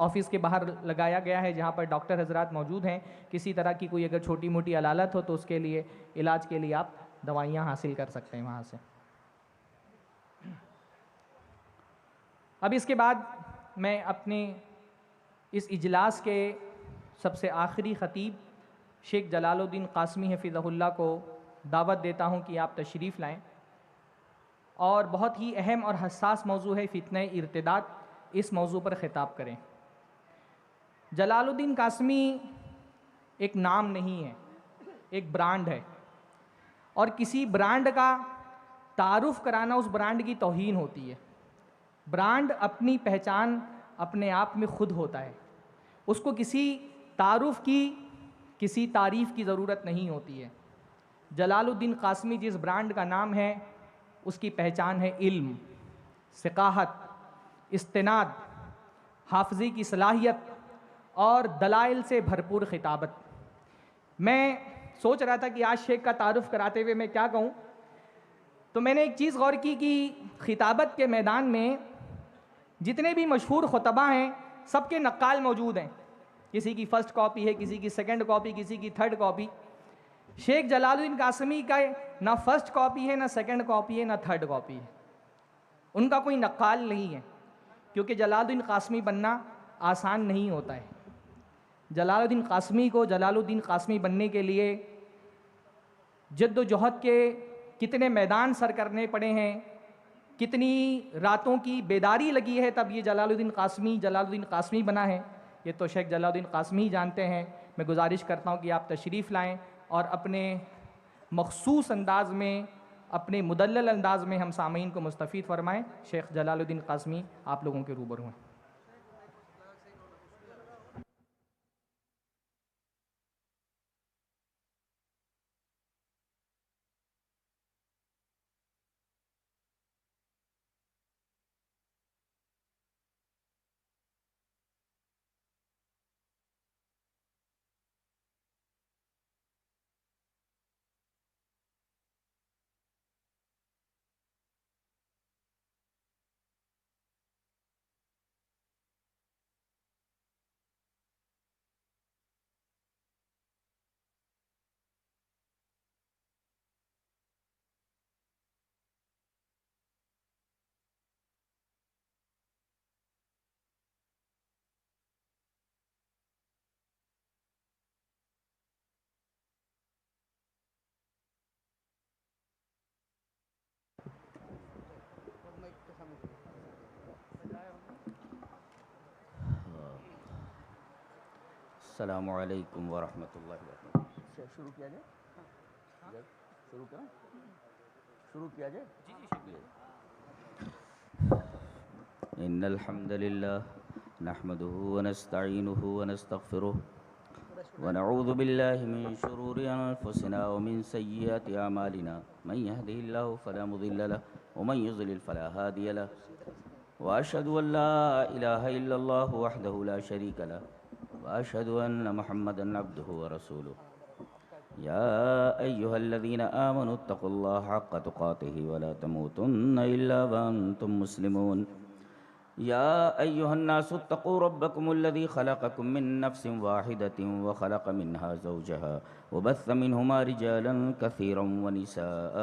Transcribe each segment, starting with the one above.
Office کے باہر لگایا گیا ہے جہاں پر ڈاکٹر حضرات موجود ہیں. کسی طرح کی کوئی اگر چھوٹی موٹی علالت ہو تو اس کے لیے علاج کے لیے آپ دوائیاں حاصل کر سکتے ہیں وہاں سے. اب اس کے بعد میں اپنے اس اجلاس کے سب سے آخری خطیب شیخ جلال الدین قاسمی حفظہ اللہ کو دعوت دیتا ہوں کہ آپ تشریف لائیں. اور بہت ہی اہم اور حساس موضوع ہے فتنہ ارتداد، اس موضوع پر خطاب کریں. جلال الدین قاسمی ایک نام نہیں ہے، ایک برانڈ ہے، اور کسی برانڈ کا تعارف کرانا اس برانڈ کی توہین ہوتی ہے. برانڈ اپنی پہچان اپنے آپ میں خود ہوتا ہے، اس کو کسی تعارف کی، کسی تعریف کی ضرورت نہیں ہوتی ہے. جلال الدین قاسمی جس برانڈ کا نام ہے اس کی پہچان ہے علم، ثقافت، استناد، حافظی کی صلاحیت اور دلائل سے بھرپور خطابت. میں سوچ رہا تھا کہ آج شیخ کا تعارف کراتے ہوئے میں کیا کہوں، تو میں نے ایک چیز غور کی کہ خطابت کے میدان میں جتنے بھی مشہور خطباء ہیں سب کے نقال موجود ہیں. کسی کی فرسٹ کاپی ہے، کسی کی سیکنڈ کاپی، کسی کی تھرڈ کاپی. شیخ جلال الدین قاسمی کا نہ فرسٹ کاپی ہے، نہ سیکنڈ کاپی ہے، نہ تھرڈ کاپی ہے. ان کا کوئی نقال نہیں ہے، کیونکہ جلال الدین قاسمی بننا آسان نہیں ہوتا ہے. جلال الدین قاسمی کو جلال الدین قاسمی بننے کے لیے جد و جہد کے کتنے میدان سر کرنے پڑے ہیں، کتنی راتوں کی بیداری لگی ہے، تب یہ جلال الدین قاسمی بنا ہے. یہ تو شیخ جلال الدین قاسمی ہی جانتے ہیں. میں گزارش کرتا ہوں کہ آپ تشریف لائیں اور اپنے مخصوص انداز میں، اپنے مدلل انداز میں ہم سامعین کو مستفید فرمائیں. شیخ جلال الدین قاسمی آپ لوگوں کے روبرو ہیں. السلام علیکم ورحمۃ اللہ وبرکاتہ. شروع کیا جائے؟ شروع کیا جائے. ان الحمد للہ نحمده ونستعینه ونستغفره ونعوذ باللہ من شرور انفسنا ومن سیئات اعمالنا. من يهده الله فلا مضل له ومن يضلل فلا هادي له واشهد ان لا اله الا الله وحده لا شريك له وأشهد أن محمدًا عبده ورسوله. يا أيها الذين آمنوا اتقوا الله حق تقاته ولا تموتن إلا وأنتم مسلمون. يا أيها الناس اتقوا ربكم الذي خلقكم من نفس واحدة وخلق منها زوجها وبث منهما رجالا كثيرا ونساء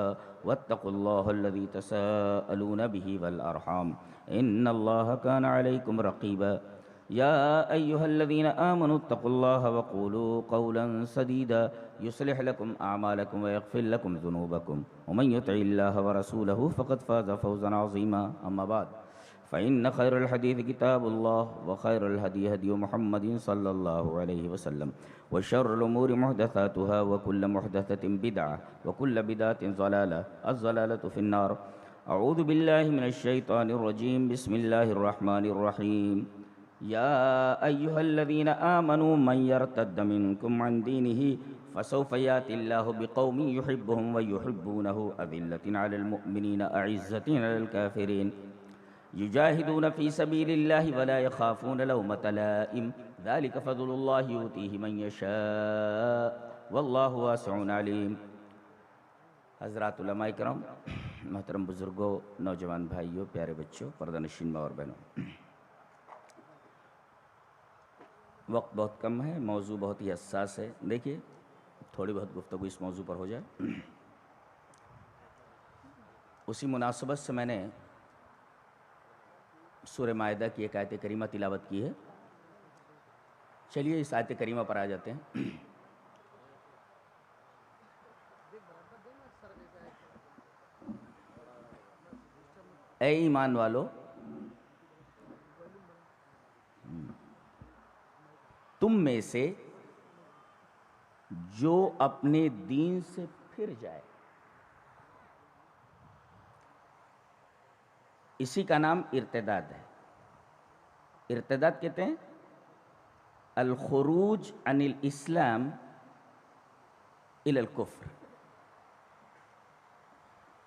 واتقوا الله الذي تساءلون به والأرحام إن الله كان عليكم رقيبا. يا أيها الذين آمنوا اتقوا الله وقولوا قولا سديدا يصلح لكم أعمالكم ويغفر لكم ذنوبكم ومن يطع الله ورسوله فقد فاز فوزا عظيما. أما بعد فإن خير الحديث كتاب الله وخير الهدي هدي محمد صلى الله عليه وسلم وشر الأمور محدثاتها وكل محدثة بدعة وكل بدعة ضلالة الضلالة في النار. أعوذ بالله من الشيطان الرجيم. بسم الله الرحمن الرحيم. يا أيها الذين آمنوا من يرتد منكم عن دينه فسوف يأتي الله بقوم يحبهم ويحبونه أذلة على المؤمنين أعزة على الكافرين يجاهدون في سبيل الله ولا يخافون لومة لائم ذلك فضل الله يؤتيه من يشاء والله واسع عليم. حضرات علماء کرام، محترم بزرگوں، نوجوان بھائیوں، پیارے بچوں، پردہ نشین ماں اور بہنوں، وقت بہت کم ہے، موضوع بہت ہی حساس ہے. دیکھیے تھوڑی بہت گفتگو اس موضوع پر ہو جائے. اسی مناسبت سے میں نے سورہ مائدہ کی ایک آیت کریمہ تلاوت کی ہے. چلیے اس آیت کریمہ پر آ جاتے ہیں. اے ایمان والو، تم میں سے جو اپنے دین سے پھر جائے. اسی کا نام ارتداد ہے. ارتداد کہتے ہیں الخروج عن الاسلام الی الکفر.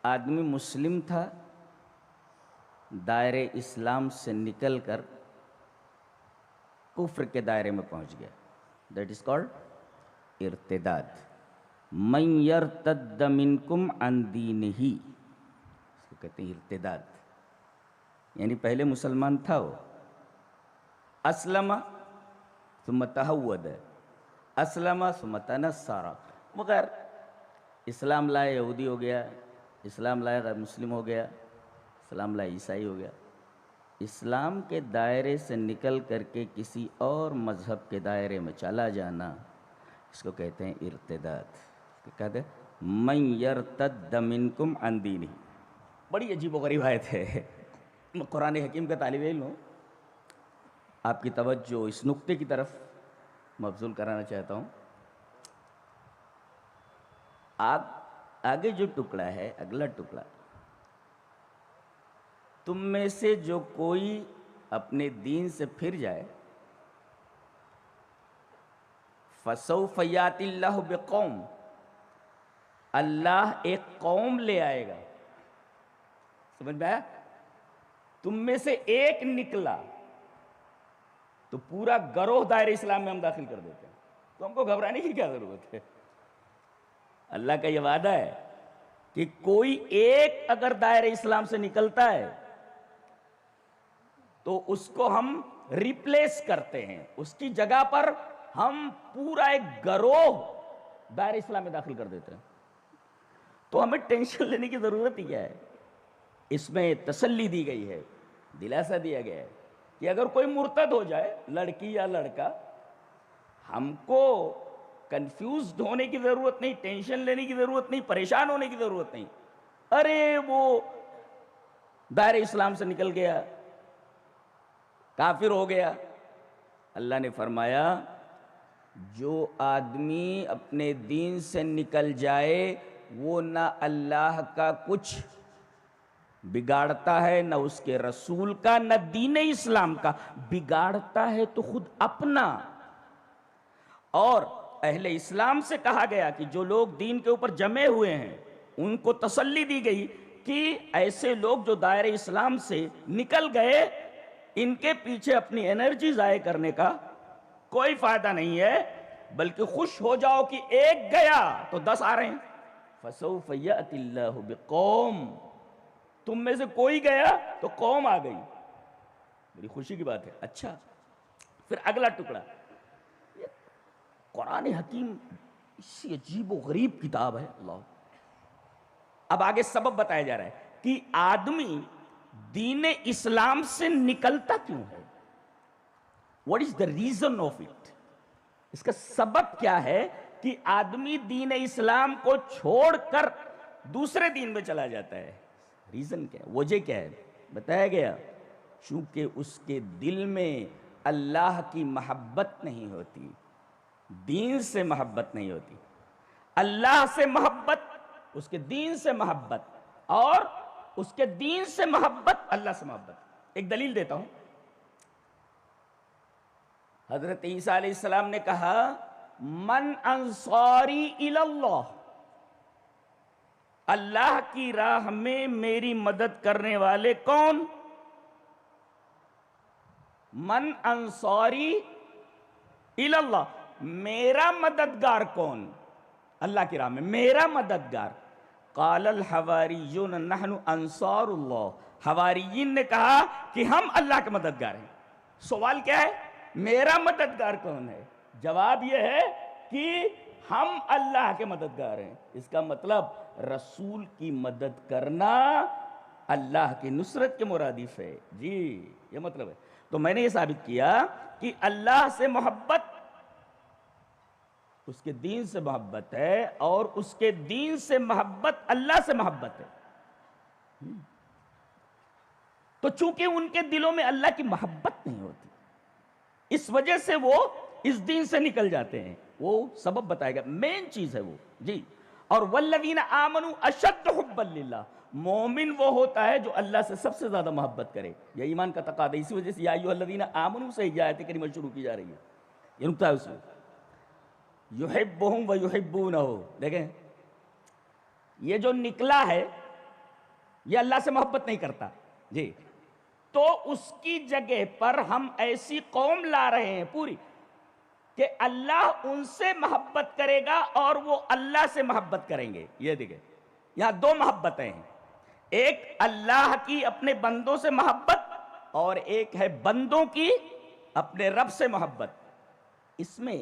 آدمی مسلم تھا، دائرے اسلام سے نکل کر کفر کے دائرے میں پہنچ گیا. دیٹ از کالڈ ارتداد. من یرتد منکم عن دینہ، اس کو کہتے ہیں ارتداد. یعنی پہلے مسلمان تھا، وہ اسلم ثم تہود، اسلم ثم تنصر، مگر اسلام لائے یہودی ہو گیا، اسلام لائے غیر مسلم ہو گیا، اسلام لائے عیسائی ہو گیا. اسلام کے دائرے سے نکل کر کے کسی اور مذہب کے دائرے میں چلا جانا، اس کو کہتے ہیں ارتداد. کہتے ہیں من یرتد منکم عن دینہ. بڑی عجیب و غریب آیت ہے. میں قرآن حکیم کا طالب علم ہوں. آپ کی توجہ اس نقطے کی طرف مبذول کرانا چاہتا ہوں. آگے جو ٹکڑا ہے، اگلا ٹکڑا، تم میں سے جو کوئی اپنے دین سے پھر جائے، فَسَوْفَ يَأْتِ اللَّهُ بِقَوْمٍ، اللہ ایک قوم لے آئے گا. سمجھ میں آیا؟ تم میں سے ایک نکلا تو پورا گروہ دائرہ اسلام میں ہم داخل کر دیتے ہیں. تو ہم کو گھبرانے کی کیا ضرورت ہے؟ اللہ کا یہ وعدہ ہے کہ کوئی ایک اگر دائرہ اسلام سے نکلتا ہے تو اس کو ہم ریپلیس کرتے ہیں، اس کی جگہ پر ہم پورا ایک گروہ دائرہ اسلام میں داخل کر دیتے ہیں. تو ہمیں ٹینشن لینے کی ضرورت ہی کیا ہے؟ اس میں تسلی دی گئی ہے، دلاسا دیا گیا ہے کہ اگر کوئی مرتد ہو جائے، لڑکی یا لڑکا، ہم کو کنفیوزڈ ہونے کی ضرورت نہیں، ٹینشن لینے کی ضرورت نہیں، پریشان ہونے کی ضرورت نہیں. ارے وہ دائرہ اسلام سے نکل گیا، کافر ہو گیا. اللہ نے فرمایا جو آدمی اپنے دین سے نکل جائے وہ نہ اللہ کا کچھ بگاڑتا ہے، نہ اس کے رسول کا، نہ دین اسلام کا. بگاڑتا ہے تو خود اپنا. اور اہل اسلام سے کہا گیا کہ جو لوگ دین کے اوپر جمے ہوئے ہیں ان کو تسلی دی گئی کہ ایسے لوگ جو دائرہ اسلام سے نکل گئے، ان کے پیچھے اپنی انرجی ضائع کرنے کا کوئی فائدہ نہیں ہے، بلکہ خوش ہو جاؤ کہ ایک گیا تو 10 آ رہے ہیں. فَسَوْفَ يَأْتِ اللَّهُ بِقَوْمٍ، تم میں سے کوئی گیا تو قوم آ گئی. بڑی خوشی کی بات ہے. اچھا، پھر اگلا ٹکڑا. قرآن حکیم اسی عجیب و غریب کتاب ہے. اللہ، اب آگے سبب بتایا جا رہا ہے کہ آدمی دین اسلام سے نکلتا کیوں ہے. What is the reason of it؟ اس کا سبب کیا ہے کہ آدمی دین اسلام کو چھوڑ کر دوسرے دین میں چلا جاتا ہے؟ ریزن کیا ہے، وجہ کیا ہے؟ بتایا گیا چونکہ اس کے دل میں اللہ کی محبت نہیں ہوتی، دین سے محبت نہیں ہوتی. اللہ سے محبت، اس کے دین سے محبت، اور اس کے دین سے محبت اللہ سے محبت. ایک دلیل دیتا ہوں. حضرت عیسیٰ علیہ السلام نے کہا من انصاری الی اللہ، اللہ کی راہ میں میری مدد کرنے والے کون؟ من انصاری الی اللہ، میرا مددگار کون؟ اللہ کی راہ میں میرا مددگار. قال الحواریون نحن انصار اللہ، حواریین نے کہا کہ ہم اللہ کے مددگار ہیں. سوال کیا ہے؟ میرا مددگار کون ہے؟ جواب یہ ہے کہ ہم اللہ کے مددگار ہیں۔ اس کا مطلب رسول کی مدد کرنا اللہ کی نصرت کے مرادف ہے۔ جی یہ مطلب ہے۔ تو میں نے یہ ثابت کیا کہ اللہ سے محبت اس کے دین سے محبت ہے، اور اس کے دین سے محبت اللہ سے محبت ہے۔ تو چونکہ ان کے دلوں میں اللہ کی محبت نہیں ہوتی، اس وجہ سے وہ اس دین سے نکل جاتے ہیں۔ وہ سبب بتائے گا، مین چیز ہے وہ۔ جی، اور والذین آمنوا اشد حبا للہ، مومن وہ ہوتا ہے جو اللہ سے سب سے زیادہ محبت کرے۔ یہ ایمان کا تقاضا ہے، اسی وجہ سے یا ایھا الذین آمنوا سے یہ آیت کریمہ شروع کی جا رہی ہے۔ یہ نکتہ ہے اس میں، یحبہم ویحبونہ۔ دیکھیں یہ جو نکلا ہے یہ اللہ سے محبت نہیں کرتا۔ جی، تو اس کی جگہ پر ہم ایسی قوم لا رہے ہیں پوری کہ اللہ ان سے محبت کرے گا اور وہ اللہ سے محبت کریں گے۔ یہ دیکھیں یہاں دو محبتیں ہیں، ایک اللہ کی اپنے بندوں سے محبت، اور ایک ہے بندوں کی اپنے رب سے محبت۔ اس میں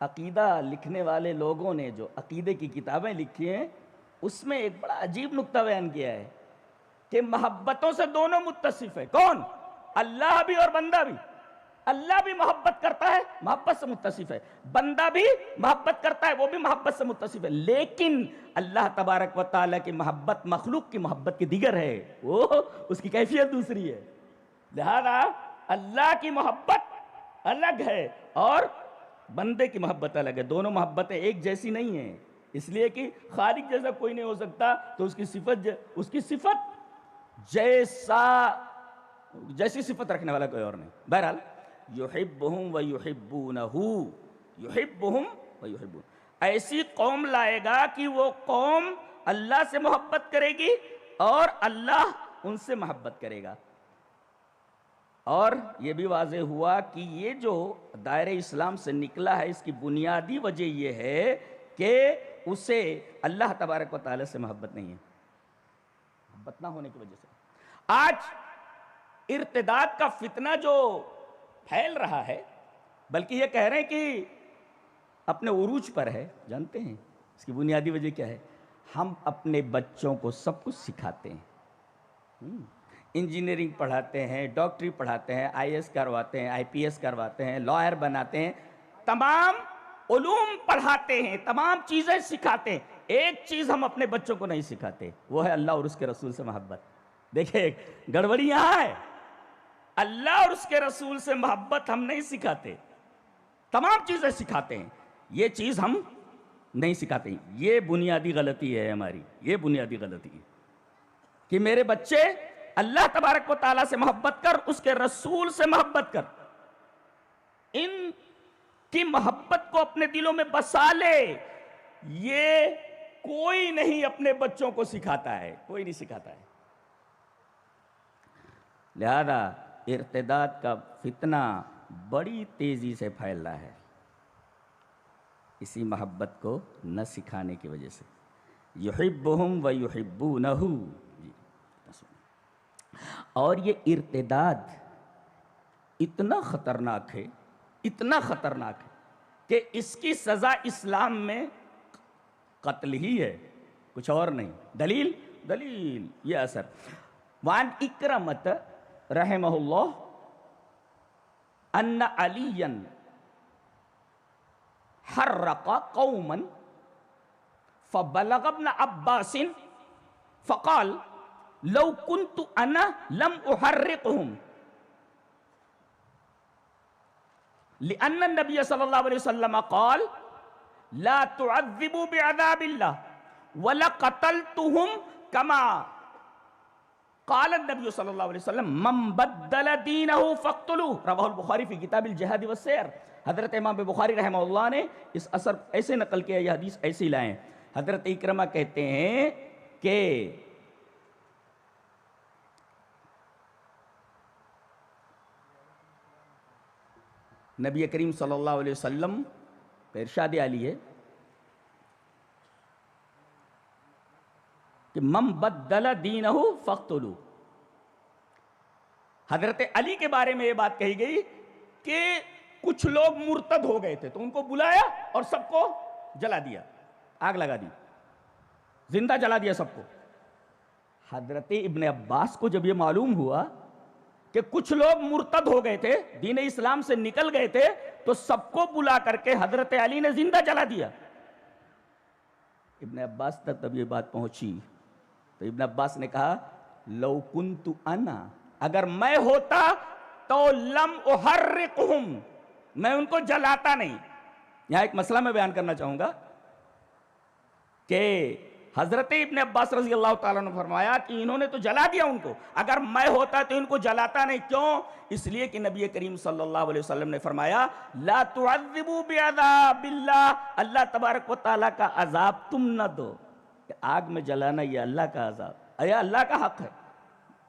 عقیدہ لکھنے والے لوگوں نے جو عقیدے کی کتابیں لکھی ہیں اس میں ایک بڑا عجیب نکتہ بیان کیا ہے کہ محبتوں سے دونوں متصف ہے۔ کون؟ اللہ بھی اور بندہ بھی۔ اللہ بھی محبت کرتا ہے، محبت سے متصف ہے، بندہ بھی محبت کرتا ہے، وہ بھی محبت سے متصف ہے، لیکن اللہ تبارک و تعالیٰ کی محبت مخلوق کی محبت کی دیگر ہے، وہ اس کی کیفیت دوسری ہے۔ لہذا اللہ کی محبت الگ ہے اور بندے کی محبت الگ ہے، دونوں محبتیں ایک جیسی نہیں ہیں، اس لیے کہ خالق جیسا کوئی نہیں ہو سکتا، تو اس کی صفت جیسی صفت رکھنے والا کوئی اور نہیں۔ بہرحال یحبہم ویحبونہ، یحبہم ویحبونہ، ایسی قوم لائے گا کہ وہ قوم اللہ سے محبت کرے گی اور اللہ ان سے محبت کرے گا۔ اور یہ بھی واضح ہوا کہ یہ جو دائرہ اسلام سے نکلا ہے اس کی بنیادی وجہ یہ ہے کہ اسے اللہ تبارک و تعالی سے محبت نہیں ہے، محبت نہ ہونے کی وجہ سے۔ آج ارتداد کا فتنہ جو پھیل رہا ہے، بلکہ یہ کہہ رہے ہیں کہ اپنے عروج پر ہے، جانتے ہیں اس کی بنیادی وجہ کیا ہے؟ ہم اپنے بچوں کو سب کچھ سکھاتے ہیں، انجینئرنگ پڑھاتے ہیں، ڈاکٹری پڑھاتے ہیں، آئی ایس کرواتے ہیں، آئی پی ایس کرواتے ہیں، لائر بناتے ہیں، تمام علوم پڑھاتے ہیں، تمام چیزیں سکھاتے ہیں، ایک چیز ہم اپنے بچوں کو نہیں سکھاتے، وہ ہے اللہ اور اس کے رسول سے محبت۔ دیکھیں گڑبڑی یہاں ہے، اللہ اور اس کے رسول سے محبت ہم نہیں سکھاتے، تمام چیزیں سکھاتے ہیں، یہ چیز ہم نہیں سکھاتے۔ یہ بنیادی غلطی ہے ہماری، یہ بنیادی غلطی ہے کہ میرے بچے اللہ تبارک و تعالیٰ سے محبت کر، اس کے رسول سے محبت کر، ان کی محبت کو اپنے دلوں میں بسا لے۔ یہ کوئی نہیں اپنے بچوں کو سکھاتا ہے، کوئی نہیں سکھاتا ہے۔ لہذا ارتداد کا فتنہ بڑی تیزی سے پھیل رہا ہے، اسی محبت کو نہ سکھانے کی وجہ سے۔ یحبہم ویحبونہ، اور یہ ارتداد اتنا خطرناک ہے، اتنا خطرناک ہے کہ اس کی سزا اسلام میں قتل ہی ہے، کچھ اور نہیں۔ دلیل یہ اثر وان اکرمت رحمہ اللہ ان علیًا حرق قوما فبلغ ابن عباس فقال لو كنت انا لم احرقهم لان النبي صلى الله عليه وسلم قال لا تعذبوا بعذاب الله ولقتلتهم كما قال النبي صلی اللہ علیہ وسلم من بدل دینه فاقتلوه، رواہ البخاری فی کتاب الجہاد والسیر۔ حضرت امام بخاری رحمہ اللہ نے اس اثر ایسے نقل کیا، یہ حدیث ایسے لائیں۔ حضرت اکرمہ کہتے ہیں کہ نبی کریم صلی اللہ علیہ وسلم کا ارشاد علی ہے کہ من بدل دینہ فاقتلوہ، حضرت علی کے بارے میں یہ بات کہی گئی کہ کچھ لوگ مرتد ہو گئے تھے تو ان کو بلایا اور سب کو جلا دیا، آگ لگا دی، زندہ جلا دیا سب کو۔ حضرت ابن عباس کو جب یہ معلوم ہوا کہ کچھ لوگ مرتد ہو گئے تھے، دین اسلام سے نکل گئے تھے، تو سب کو بلا کر کے حضرت علی نے زندہ جلا دیا۔ ابن عباس تک تب یہ بات پہنچی تو ابن عباس نے کہا لو کنت انا، اگر میں ہوتا تو لم احرقہم، میں ان کو جلاتا نہیں۔ یہاں ایک مسئلہ میں بیان کرنا چاہوں گا کہ حضرت ابن عباس رضی اللہ تعالیٰ نے فرمایا کہ انہوں نے تو جلا دیا ان کو، اگر میں ہوتا تو ان کو جلاتا نہیں۔ کیوں؟ اس لیے کہ نبی کریم صلی اللہ علیہ وسلم نے فرمایا لا تعذبوا بعذاب اللہ، اللہ تبارک و تعالیٰ کا عذاب تم نہ دو، کہ آگ میں جلانا یہ اللہ کا عذاب، اے اللہ کا حق ہے،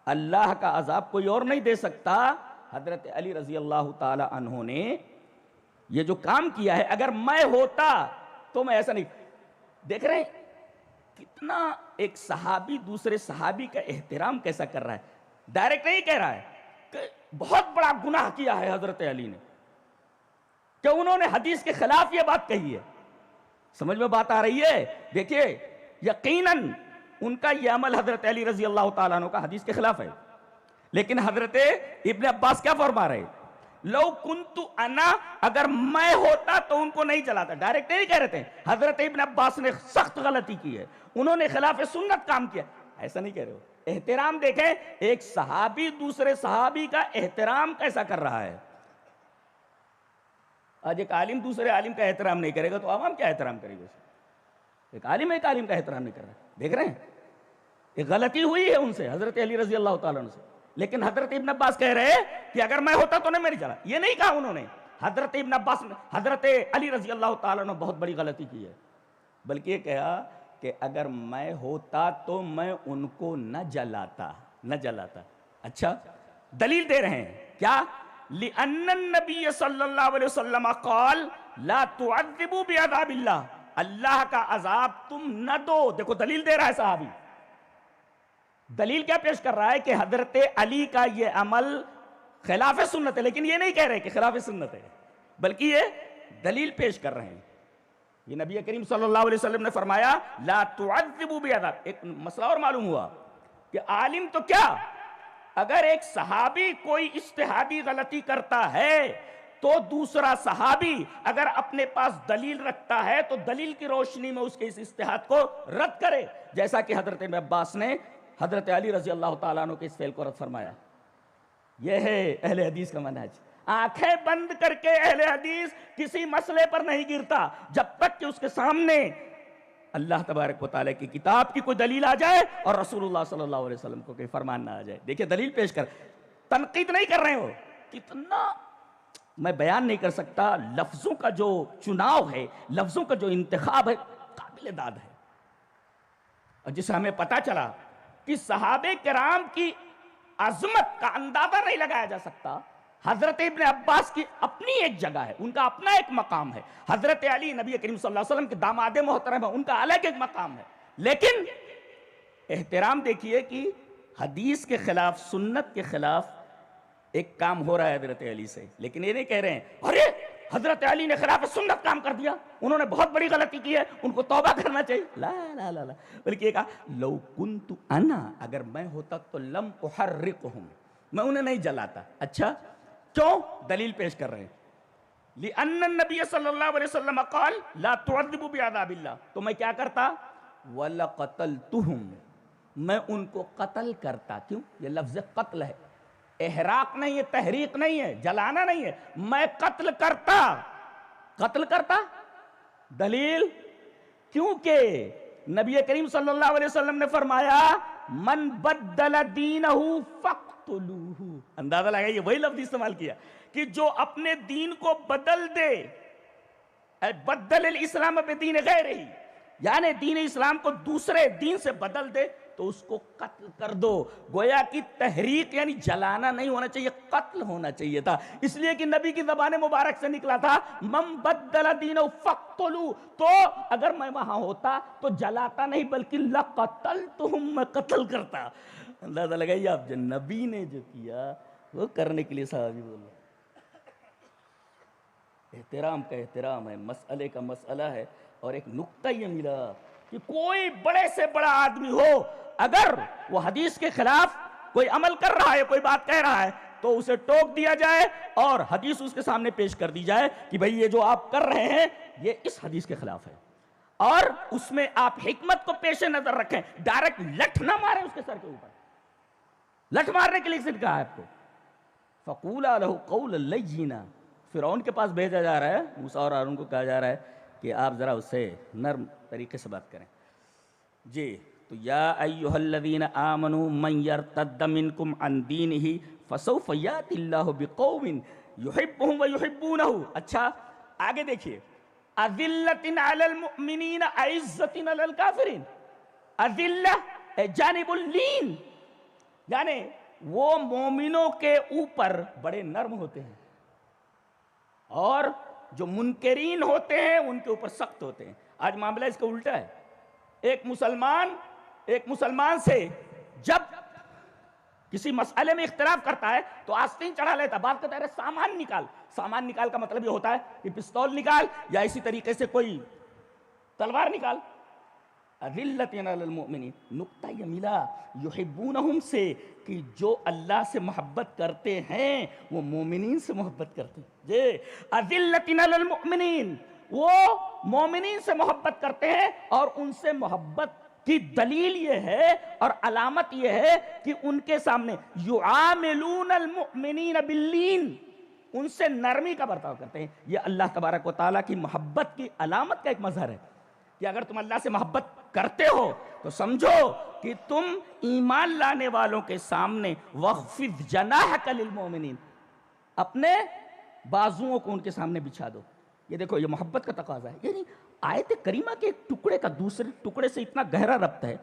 اللہ کا عذاب کوئی اور نہیں دے سکتا۔ حضرت علی رضی اللہ تعالیٰ عنہ نے یہ جو کام کیا ہے، اگر میں ہوتا تو میں ایسا نہیں۔ دیکھ رہے ہیں کتنا ایک صحابی دوسرے صحابی کا احترام کیسا کر رہا ہے، ڈائریکٹ نہیں کہہ رہا ہے کہ بہت بڑا گناہ کیا ہے حضرت علی نے کہ انہوں نے حدیث کے خلاف یہ بات کہی ہے۔ سمجھ میں بات آ رہی ہے؟ دیکھیے یقیناً ان کا یہ عمل حضرت علی رضی اللہ تعالیٰ عنہ کا حدیث کے خلاف ہے، لیکن حضرت ابن عباس کیا فرما رہے؟ لو کنت انا، اگر میں ہوتا تو ان کو نہیں جلاتا۔ ڈائریکٹ نہیں کہہ رہے تھے، حضرت ابن عباس نے سخت غلطی کی ہے، انہوں نے خلاف سنت کام کیا، ایسا نہیں کہہ رہے ہو۔ احترام دیکھیں، ایک صحابی دوسرے صحابی کا احترام کیسا کر رہا ہے۔ آج ایک عالم دوسرے عالم کا احترام نہیں کرے گا تو عوام کیا احترام کرے گا؟ ایک عالم کا احترام نہیں کر رہا ہے، دیکھ رہے ہیں ایک غلطی ہوئی ہے ان سے، حضرت علی رضی اللہ تعالیٰ عنہ سے، لیکن حضرت ابن عباس کہہ رہے کہ اگر میں ہوتا تو نہیں میری جلا۔ یہ نہیں کہا انہوں نے، حضرت ابن عباس نے حضرت علی رضی اللہ تعالیٰ نے بہت بڑی غلطی کی ہے، بلکہ یہ کہا کہ اگر میں ہوتا تو میں ان کو نہ جلاتا۔ اچھا دلیل دے رہے ہیں کیا؟ لِأَنَّ النَّبِيَّ صلی اللہ علیہ وسلم قال لا تعذبوا بعذاب اللہ، اللہ کا عذاب تم نہ دو۔ دیکھو دلیل دے رہا ہے صحابی، دلیل کیا پیش کر رہا ہے کہ حضرت علی کا یہ عمل خلاف سنت ہے، لیکن یہ نہیں کہہ رہے کہ خلاف سنت ہے، بلکہ یہ دلیل پیش کر رہے ہیں۔ یہ نبی کریم صلی اللہ علیہ وسلم نے فرمایا لا تعذبوا بعذاب۔ ایک مسئلہ اور معلوم ہوا کہ عالم تو کیا، اگر ایک صحابی کوئی اجتہادی غلطی کرتا ہے تو دوسرا صحابی اگر اپنے پاس دلیل رکھتا ہے تو دلیل کی روشنی میں اس کے اس اجتہاد کو رد کرے، جیسا کہ حضرت ابن عباس نے حضرت علی رضی اللہ تعالیٰ عنہ کے اس فعل کو رد فرمایا۔ یہ ہے اہل حدیث کا منہج۔ آنکھیں بند کر کے اہل حدیث کسی مسئلے پر نہیں گرتا جب تک کہ اس کے سامنے اللہ تبارک و تعالیٰ کی کتاب کی کوئی دلیل آ جائے اور رسول اللہ صلی اللہ علیہ وسلم کو کوئی فرمان نہ آ جائے۔ دیکھیں دلیل پیش کر، تنقید نہیں کر رہے ہو۔ کتنا میں بیان نہیں کر سکتا، لفظوں کا جو چناؤ ہے، لفظوں کا جو انتخاب ہے، قابل داد ہے، اور جسے ہمیں پتا چلا کہ صحابہ کرام کی عظمت کا اندازہ نہیں لگایا جا سکتا۔ حضرت ابن عباس کی اپنی ایک جگہ ہے، ان کا اپنا ایک مقام ہے، حضرت علی نبی کریم صلی اللہ علیہ وسلم کے داماد محترم ہے، ان کا الگ ایک مقام ہے، لیکن احترام دیکھیے کہ حدیث کے خلاف، سنت کے خلاف ایک کام ہو رہا ہے حضرت علی سے، لیکن یہ نہیں کہہ رہے ہیں ارے حضرت علی نے خلاف سنت کام کر دیا، انہوں نے بہت بڑی غلطی کی ہے، ان کو توبہ کرنا چاہیے۔ لا لا لا لا، بلکہ یہ کہا لو کنت انا، اگر میں ہوتا تو لم احرقہم، میں انہیں نہیں جلاتا۔ اچھا کیوں؟ دلیل پیش کر رہے ہیں لِأَنَّ النَّبِيَّ صلی اللہ علیہ وسلم قال لا تعذبوا بعذاب اللہ، تو میں کیا کرتا؟ وَلَقَتَلْتُهُمْ، میں ان کو قتل کرتا۔ کیوں؟ یہ لفظ قتل ہے، احراق نہیں ہے، تحریق نہیں ہے، جلانا نہیں ہے، میں قتل کرتا۔ قتل کرتا دلیل، کیونکہ نبی کریم صلی اللہ علیہ وسلم نے فرمایا من بدل دینہ فقتلوہ۔ اندازہ لگائیے وہی لفظ استعمال کیا کہ جو اپنے دین کو بدل دے، بدل الاسلام بدین غیرہ، یعنی دین اسلام کو دوسرے دین سے بدل دے تو اس کو قتل کر دو۔ گویا کی تحریق یعنی جلانا نہیں ہونا چاہیے، قتل ہونا چاہیے تھا، اس لیے کہ نبی کی زبان مبارک سے نکلا تھا من بدل دینہ فقتلوا، تو اگر میں وہاں ہوتا تو جلاتا نہیں بلکہ لقتلتہم، میں قتل کرتا۔ اندازہ لگائیے آپ، جو نبی نے جو کیا وہ کرنے کے لیے صحابی بول رہا. احترام کا احترام ہے, مسئلے کا مسئلہ ہے. اور ایک نقطہ یہ ملا کہ کوئی بڑے سے بڑا آدمی ہو, اگر وہ حدیث کے خلاف کوئی عمل کر رہا ہے, کوئی بات کہہ رہا ہے, تو اسے ٹوک دیا جائے اور حدیث اس کے سامنے پیش کر دی جائے کہ بھئی یہ جو آپ کر رہے ہیں یہ اس حدیث کے خلاف ہے, اور اس میں آپ حکمت کو پیش نظر رکھیں. ڈائریکٹ لٹھ نہ ماریں اس کے سر کے اوپر. لٹھ مارنے کے لیے کس نے کہا ہے آپ کو؟ فَقُولَا لَهُ قَوْلًا لَيِّنًا. فرعون کے پاس بھیجا جا رہا ہے, موسیٰ اور ہارون کو کہا جا رہا ہے کہ آپ ذرا اس سے نرم طریقے سے بات کریں. جی تو یا ایھا الذین آمنوا من یرتد منکم عن دینہ فسوف یأتی اللہ بقوم یحبهم ویحبونہ. اچھا آگے دیکھیے, اذلۃ علی المؤمنین اعزۃ علی الکافرین. اذلہ جانب اللین, یعنی وہ مومنوں کے اوپر بڑے نرم ہوتے ہیں اور جو منکرین ہوتے ہیں ان کے اوپر سخت ہوتے ہیں. آج معاملہ اس کا الٹا ہے. ایک مسلمان سے جب کسی مسئلے میں اختلاف کرتا ہے تو آستین چڑھا لیتا, بات کرتا ہے سامان نکال. سامان نکال کا مطلب یہ ہوتا ہے کہ پستول نکال یا اسی طریقے سے کوئی تلوار نکال. اذلۃ علی المؤمنین, نقطہ یہ ملا یحبونہم سے کہ جو اللہ سے محبت کرتے ہیں وہ مومنین سے محبت کرتے ہیں. جی اذلۃ علی المؤمنین, وہ مومنین سے محبت کرتے ہیں, اور ان سے محبت کی دلیل یہ ہے اور علامت یہ ہے کہ ان کے سامنے یعاملون المؤمنین باللین, ان سے نرمی کا برتاؤ کرتے ہیں. یہ اللہ تبارک و تعالیٰ کی محبت کی علامت کا ایک مظہر ہے کہ اگر تم اللہ سے محبت کرتے ہو تو سمجھو کہ تم ایمان لانے والوں کے سامنے وَخْفِضْ جَنَاحَكَ لِلْمُؤْمِنِينَ, اپنے بازوؤں کو ان کے سامنے بچھا دو. یہ دیکھو یہ محبت کا تقاضا ہے. یعنی آیت کریمہ کے ایک ٹکڑے کا دوسرے ٹکڑے سے اتنا گہرا ربط ہے,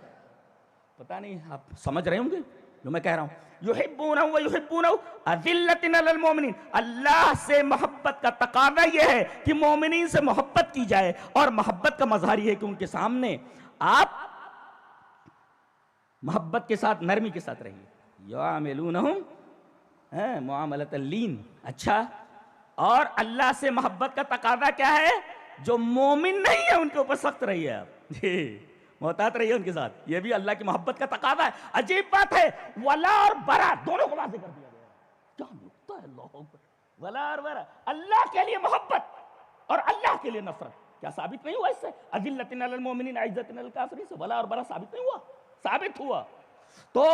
پتہ نہیں آپ سمجھ رہے ہوں گے جو میں کہہ رہا ہوں. یحبونہ ویحبونہ اذلۃ علی المؤمنین, اللہ سے محبت کا تقاضا یہ ہے کہ مومنین سے محبت کی جائے, اور محبت کا مظہر یہ ہے کہ ان کے سامنے آپ محبت کے ساتھ نرمی کے ساتھ رہیے. یعاملونہم معاملۃ اللین. اچھا, اور اللہ سے محبت کا تقاضا کیا ہے؟ جو مومن نہیں ہے ان کے اوپر سخت رہیے آپ, جی محتاط رہیے ان کے ساتھ. یہ بھی اللہ کی محبت کا تقاضا ہے. عجیب بات ہے, ولا اور برا دونوں کو واضح کر دیا گیا. کیا نقطہ ہے, اللہ اکبر. ولا اور برا, اللہ کے لیے محبت اور اللہ کے لیے نفرت. کیا ثابت نہیں ہوا اس سے؟ اذلۃ علی المؤمنین اعزۃ علی الکافرین سے ولا اور برا ثابت نہیں ہوا؟ ثابت ہوا. تو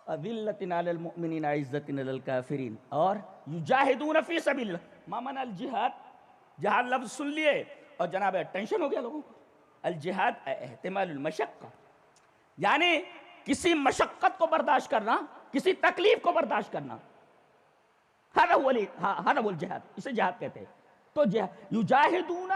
اذلۃ علی المؤمنین اعزۃ علی الکافرین, اور یجاہدون فی سبیل اللہ. ما معنی الجہاد؟ جہاد لفظ سن لیے اور جناب ٹینشن ہو گیا لوگوں کو. الجہاد احتمال المشقہ, یعنی کسی مشقت کو برداشت کرنا, کسی تکلیف کو برداشت کرنا. هذا هو الجہاد, اسے جہاد کہتے ہیں. تو یجاہدون,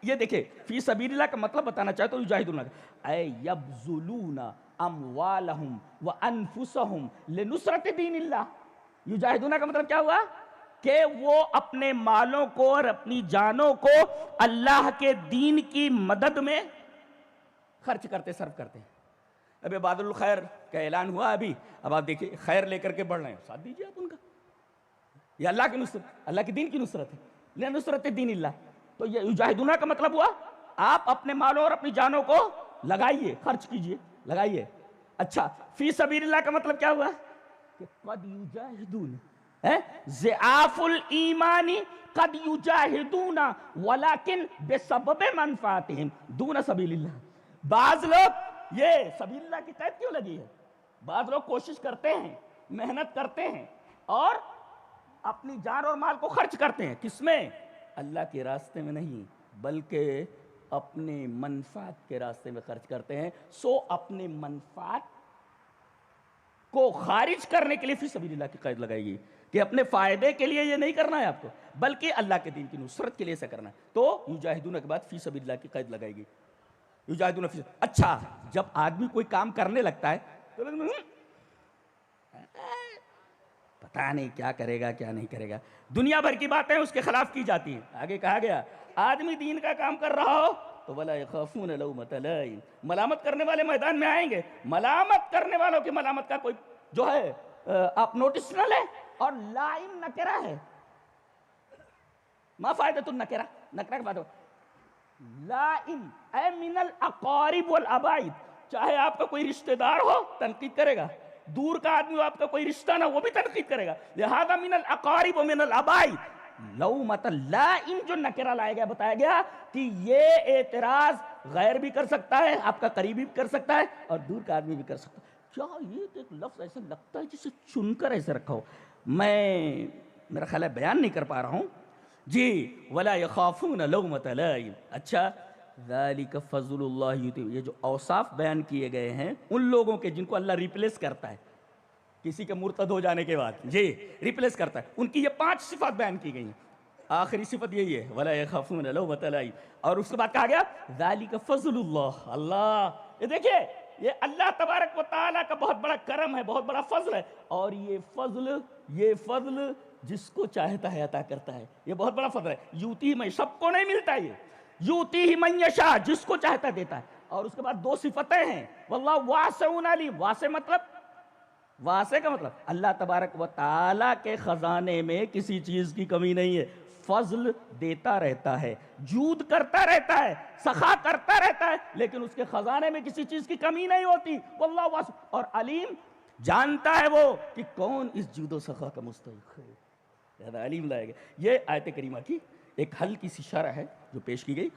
یہ دیکھیں فی سبیل اللہ کا مطلب بتانا چاہے تو یجاہدون اے یبذلون اموالہم وانفسہم لنصرت دین اللہ. یجاہدون کا مطلب کیا ہوا؟ کہ وہ اپنے مالوں کو اور اپنی جانوں کو اللہ کے دین کی مدد میں خرچ کرتے, صرف کرتے ہیں. اب عباد الخیر کا اعلان ہوا ابھی, اب آپ دیکھیں خیر لے کر کے بڑھ رہے ہیں, ساتھ دیجیے آپ ان کا. یہ اللہ کی نصرت, اللہ کے دین کی نصرت ہے, لنصرت دین اللہ. تو یہ یجاہدون کا مطلب ہوا آپ اپنے مالوں اور اپنی جانوں کو لگائیے, خرچ کیجئے, لگائیے. اچھا, فی سبیل اللہ کا مطلب کیا ہوا؟ کہ قد یجاہدون ضعاف الایمان قد یجاہدون ولکن بسبب منفعتہم دون سبیل اللہ. بعض لوگ یہ سبیل اللہ کی قید کیوں لگی ہے؟ بعض لوگ کوشش کرتے ہیں, محنت کرتے ہیں اور اپنی جان اور مال کو خرچ کرتے ہیں. کس میں؟ اللہ کے راستے میں نہیں, بلکہ اپنے منفعت کے راستے میں خرچ کرتے ہیں. سو اپنے منفعت کو خارج کرنے کے لیے فی سبیل اللہ کی قید لگائی گئی کہ اپنے فائدے کے لیے یہ نہیں کرنا ہے آپ کو, بلکہ اللہ کے دین کی نصرت کے لیے ایسا کرنا ہے. تو یجاہدون کے بعد فی سبیل اللہ کی قید لگائی گئی. یجاہدون فی. اچھا, جب آدمی کوئی کام کرنے لگتا ہے تو پتہ نہیں کیا کرے گا کیا نہیں کرے گا, دنیا بھر کی باتیں اس کے خلاف کی جاتی ہیں. آگے کہا گیا آدمی دین کا کام کر رہا ہو تو ولا یخافون لومۃ لائم, ملامت کرنے والے میدان میں آئیں گے. ملامت کرنے والوں کی ملامت کا کوئی جو ہے آپ نوٹس نہ لیں. اور لائم نکرہ ہے. ما فائدۃ النکرہ, نکرہ کا فائدہ لائم اے من الاقارب والابائد. چاہے آپ کا کوئی رشتہ دار ہو تنقید کرے گا, دور کا آدمی ہو آپ کا کوئی رشتہ نہ وہ بھی تنقید کرے گا. لہذا من الاقارب ومن الابائد لومۃ لائم جو نکرہ لایا گیا, بتایا گیا کہ یہ اعتراض غیر بھی کر سکتا ہے, آپ کا قریبی بھی کر سکتا ہے, اور دور کا آدمی بھی کر سکتا ہے. کیا یہ ایک لفظ ایسا لگتا ہے جسے چن کر ایسے رکھا ہو. میں میرا خیال ہے بیان نہیں کر پا رہا ہوں جی. ولا یخافون لومۃ لائم. اچھا, ذالک فضل اللہ یؤتیہ, یہ جو اوصاف بیان کیے گئے ہیں ان لوگوں کے جن کو اللہ ریپلیس کرتا ہے کسی کے مرتد ہو جانے کے بعد, جی ریپلیس کرتا ہے, ان کی یہ 5 صفات بیان کی گئی ہیں. آخری صفت یہی ہے ولا یخافون لومۃ لائم. اور اس کے بعد کہا گیا ذالک فضل اللہ. اللہ, یہ دیکھیے یہ اللہ تبارک و تعالیٰ کا بہت بڑا کرم ہے, بہت بڑا فضل ہے. اور یہ فضل جس کو چاہتا ہے عطا کرتا ہے. یہ بہت بڑا فضل ہے. یوتی میں سب کو نہیں ملتا, یہ یوتی ہی من یشاء, جس کو چاہتا دیتا ہے. اور اس کے بعد 2 صفتیں ہیں, واللہ واسع علیم. واسع کا مطلب اللہ تبارک و تعالیٰ کے خزانے میں کسی چیز کی کمی نہیں ہے. فضل دیتا رہتا ہے, جود کرتا رہتا ہے, سخا کرتا رہتا ہے, لیکن اس کے خزانے میں کسی چیز کی کمی نہیں ہوتی. واللہ واسع, اور علیم, جانتا ہے وہ کہ کون اس جود و سخا کا مستحق ہے. لہذا علیم لائے گا. یہ آیت کریمہ کی ایک ہلکی سی شرح ہے جو پیش کی گئی.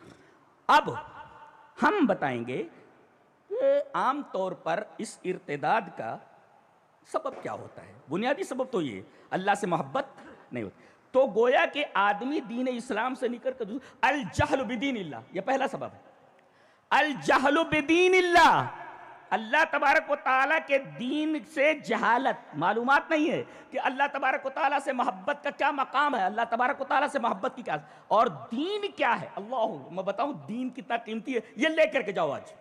اب ہم بتائیں گے کہ عام طور پر اس ارتداد کا سبب کیا ہوتا ہے. بنیادی سبب تو یہ اللہ سے محبت نہیں ہوتی. تو گویا کہ آدمی دین اسلام سے نکل کر الجہل بدین اللہ, یہ پہلا سبب ہے. الجہل بدین اللہ, اللہ تبارک و تعالیٰ کے دین سے جہالت, معلومات نہیں ہے کہ اللہ تبارک و تعالیٰ سے محبت کا کیا مقام ہے, اللہ تبارک و تعالیٰ سے محبت کی کیا, اور دین کیا ہے. اللہ, میں بتاؤں دین کتنا قیمتی ہے. یہ لے کر کے جاؤ آج,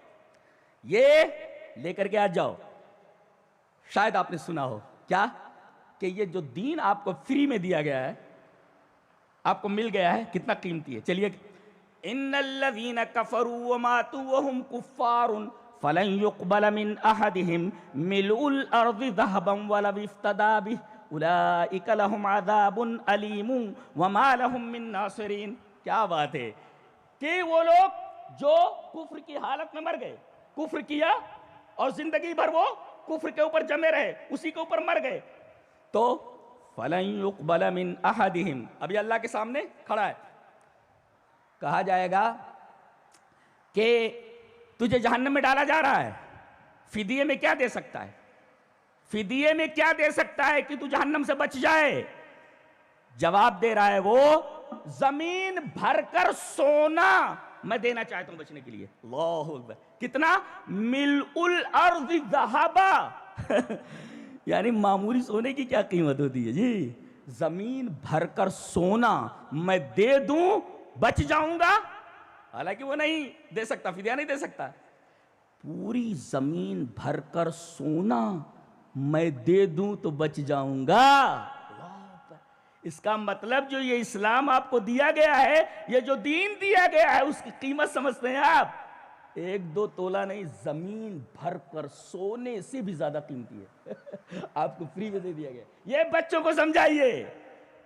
یہ لے کر کے آج جاؤ. شاید آپ نے سنا ہو کیا کہ یہ جو دین آپ کو فری میں دیا گیا ہے, آپ کو مل گیا ہے, کتنا قیمتی ہے. چلیے, ان الذین کفروا وماتوا وهم کفار فلن يقبل من احدهم ملء الارض ذهبا ولو افتدى به اولئک لهم عذاب الیم وما لهم من ناصرین. کیا بات ہے کہ وہ لوگ جو کفر کی حالت میں مر گئے, کفر کیا اور زندگی بھر وہ کفر کے اوپر جمے رہے, اسی کے اوپر مر گئے, تو فَلَن يُقْبَلَ مِنْ أَحَدِهِمْ, ابھی اللہ کے سامنے کھڑا ہے, کہا جائے گا کہ تجھے جہنم میں ڈالا جا رہا ہے, فدیے میں کیا دے سکتا ہے, فدیے میں کیا دے سکتا ہے کہ تو جہنم سے بچ جائے. جواب دے رہا ہے وہ, زمین بھر کر سونا میں دینا چاہتا ہوں بچنے کے لیے. اللہ اکبر, کتنا, ملء الارض ذہبا یعنی معمولی سونے کی کیا قیمت ہوتی ہے جی. زمین بھر کر سونا میں دے دوں بچ جاؤں گا. حالانکہ وہ نہیں دے سکتا, فدیہ نہیں دے سکتا. پوری زمین بھر کر سونا میں دے دوں تو بچ جاؤں گا. اس کا مطلب جو یہ اسلام آپ کو دیا گیا ہے, یہ جو دین دیا گیا ہے, اس کی قیمت سمجھتے ہیں آپ؟ 1-2 تولہ نہیں, زمین بھر کر سونے سے بھی زیادہ قیمتی ہے. آپ کو فری میں دے دیا گیا. یہ بچوں کو سمجھائیے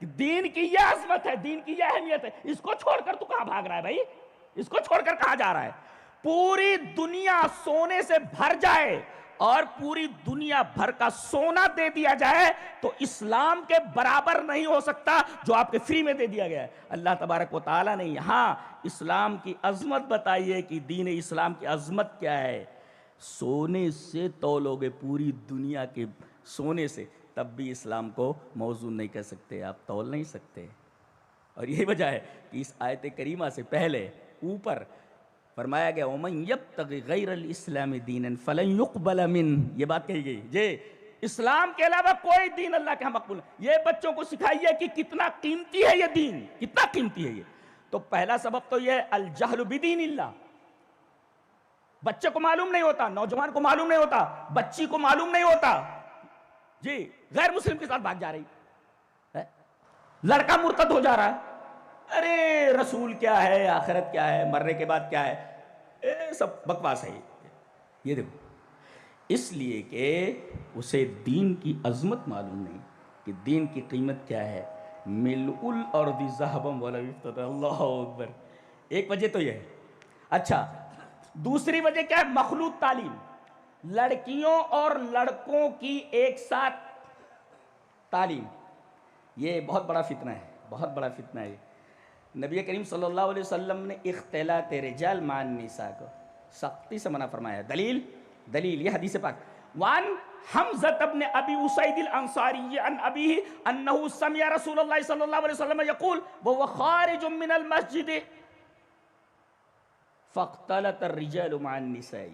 کہ دین کی یہ عظمت ہے, دین کی یہ اہمیت ہے. اس کو چھوڑ کر تو کہاں بھاگ رہا ہے بھائی, اس کو چھوڑ کر کہاں جا رہا ہے. پوری دنیا سونے سے بھر جائے اور پوری دنیا بھر کا سونا دے دیا جائے تو اسلام کے برابر نہیں ہو سکتا جو آپ کے فری میں دے دیا گیا ہے. اللہ تبارک و تعالیٰ نے یہاں اسلام کی عظمت بتائی ہے کہ دین اسلام کی عظمت کیا ہے. سونے سے تولو گے, پوری دنیا کے سونے سے, تب بھی اسلام کو موزون نہیں کر سکتے, آپ تول نہیں سکتے. اور یہی وجہ ہے کہ اس آیت کریمہ سے پہلے اوپر فرمایا گیا وَمَنْ يَبْتَغِ غَيْرَ الْإِسْلَامِ دِينًا فَلَنْ يُقْبَلَ مِنْهُ, یہ بات کہی گئی. جی, اسلام کے علاوہ کوئی دین اللہ کے ہاں مقبول نہیں. یہ بچوں کو سکھائیے کہ کتنا قیمتی ہے یہ دین, کتنا قیمتی ہے یہ. تو پہلا سبب تو یہ الجہل بدین اللہ. بچے کو معلوم نہیں ہوتا, نوجوان کو معلوم نہیں ہوتا, بچی کو معلوم نہیں ہوتا, جی غیر مسلم کے ساتھ بھاگ جا رہی, لڑکا مرتد ہو جا رہا ہے. ارے رسول کیا ہے, آخرت کیا ہے, مرنے کے بعد کیا ہے, سب بکواس ہے. یہ دیکھو, اس لیے کہ اسے دین کی عظمت معلوم نہیں کہ دین کی قیمت کیا ہے. ملء الارض ذهبا ولو افتدى. اللہ اکبر. ایک وجہ تو یہ ہے. اچھا دوسری وجہ کیا ہے؟ مخلوط تعلیم. لڑکیوں اور لڑکوں کی ایک ساتھ تعلیم. یہ بہت بڑا فتنہ ہے, بہت بڑا فتنہ ہے. نبی کریم صلی اللہ علیہ وسلم نے اختلاط رجال مع النساء کو سختی سے منع فرمایا. دلیل یہ حدیث پاک. وان حمزہ بن ابی اسید الانصاری عن ابیہ انہ سمع رسول اللہ صلی اللہ علیہ وسلم یقول وهو خارج من المسجد فاختلط الرجال مع النساء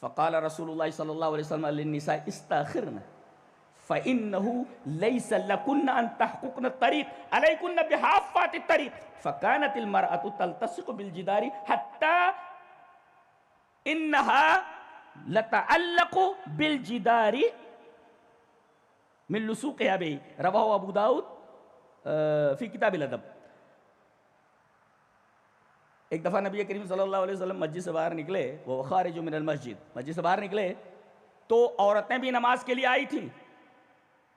فقال رسول اللہ صلی اللہ علیہ وسلم للنساء استاخرن فإنه ليس لكن أن تحققن الطريق عليكن بحافات الطريق فكانت المرأة تلتصق بالجدار حتى إنها لتعلق بالجدار من لصوقها به. رواه أبو داود في كتاب الأدب. ایک دفعہ نبی کریم صلی اللہ علیہ وسلم مسجد سے باہر نکلے, وہ خارج من المسجد, مسجد سے باہر نکلے تو عورتیں بھی نماز کے لیے آئی تھیں.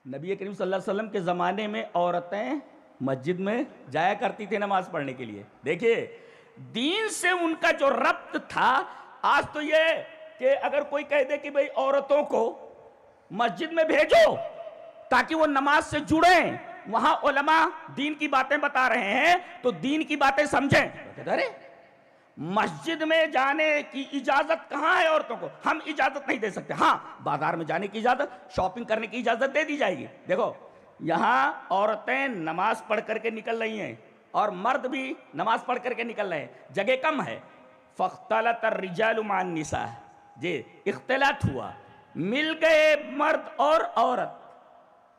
نبی کریم صلی اللہ علیہ وسلم کے زمانے میں عورتیں مسجد میں جایا کرتی تھی نماز پڑھنے کے لیے. دیکھیے دین سے ان کا جو ربط تھا. آج تو یہ کہ اگر کوئی کہہ دے کہ بھئی عورتوں کو مسجد میں بھیجو تاکہ وہ نماز سے جڑیں, وہاں علماء دین کی باتیں بتا رہے ہیں تو دین کی باتیں سمجھیں. ارے مسجد میں جانے کی اجازت کہاں ہے عورتوں کو؟ ہم اجازت نہیں دے سکتے. ہاں بازار میں جانے کی اجازت, شاپنگ کرنے کی اجازت دے دی جائے گی. دیکھو یہاں عورتیں نماز پڑھ کر کے نکل رہی ہیں اور مرد بھی نماز پڑھ کر کے نکل رہے ہیں, جگہ کم ہے. فاختلط الرجال مع النساء, جی اختلاط ہوا, مل گئے مرد اور عورت.